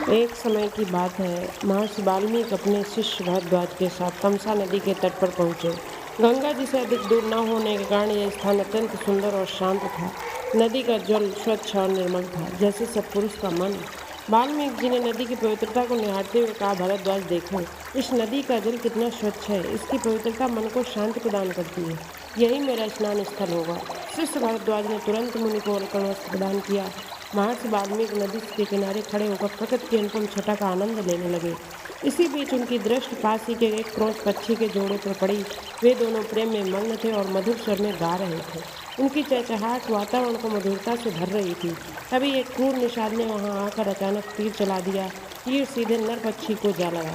एक समय की बात है, महर्षि वाल्मीकि अपने शिष्य भारद्वाज के साथ तमसा नदी के तट पर पहुंचे। गंगा जी से अधिक दूर न होने के कारण यह स्थान अत्यंत सुंदर और शांत था। नदी का जल स्वच्छ और निर्मल था, जैसे सत्पुरुष का मन। वाल्मीकि जी ने नदी की पवित्रता को निहारते हुए कहा, भारद्वाज देखो, इस नदी का जल कितना स्वच्छ है। इसकी पवित्रता मन को शांति प्रदान करती है। यही मेरा स्नान स्थल होगा। शिष्य भारद्वाज ने तुरंत मुनि को अलकन वस्त्र प्रदान किया। महर्षि वाल्मीकि नदी के किनारे खड़े होकर प्रकृति की अनुपम छटा का आनंद लेने लगे। इसी बीच उनकी दृष्टि पास ही के एक क्रोंच पक्षी के जोड़े पर पड़ी। वे दोनों प्रेम में मग्न थे और मधुर स्वर में गा रहे थे। उनकी चहचहाहट वातावरण को मधुरता से भर रही थी। तभी एक क्रूर निषाद ने वहां आकर अचानक तीर चला दिया। तीर सीधे नर पक्षी को जा लगा।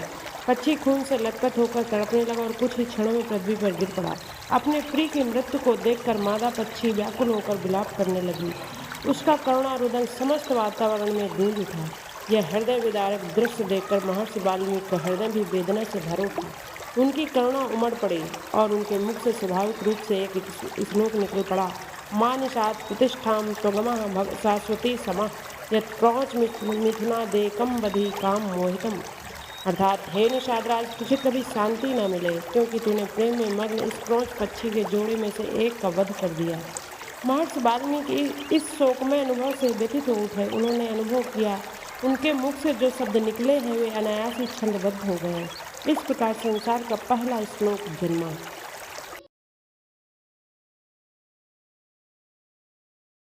पक्षी खून से लथपथ होकर तड़पने लगा और कुछ ही क्षणों में पृथ्वी पर गिर पड़ा। अपने प्रिय की मृत्यु को देखकर मादा पक्षी व्याकुल होकर विलाप करने लगी। उसका करुणा रुदन समस्त वातावरण में गूंज उठा। यह हृदय विदारक दृश्य देखकर महर्षि वाल्मीकि का हृदय भी वेदना से भर उठा। उनकी करुणा उमड़ पड़ी और उनके मुख से स्वाभाविक रूप से एक श्लोक निकल पड़ा। मां निषाद प्रतिष्ठाम त्वगमः शाश्वती समः यत् क्रौच मिथुनादेकम वधि काम मोहितम। अर्थात, हे निषादराज, तुझे कभी शांति न मिले, क्योंकि तूने प्रेम में मग्न इस क्रोच पक्षी के जोड़े में से एक का वध कर दिया। महर्षि वाल्मीकि इस शोकमय अनुभव से व्यथित हो उठे। उन्होंने अनुभव किया, उनके मुख से जो शब्द निकले हैं वे अनायास ही छंदबद्ध हो गए। इस प्रकार संसार का पहला श्लोक जन्मा।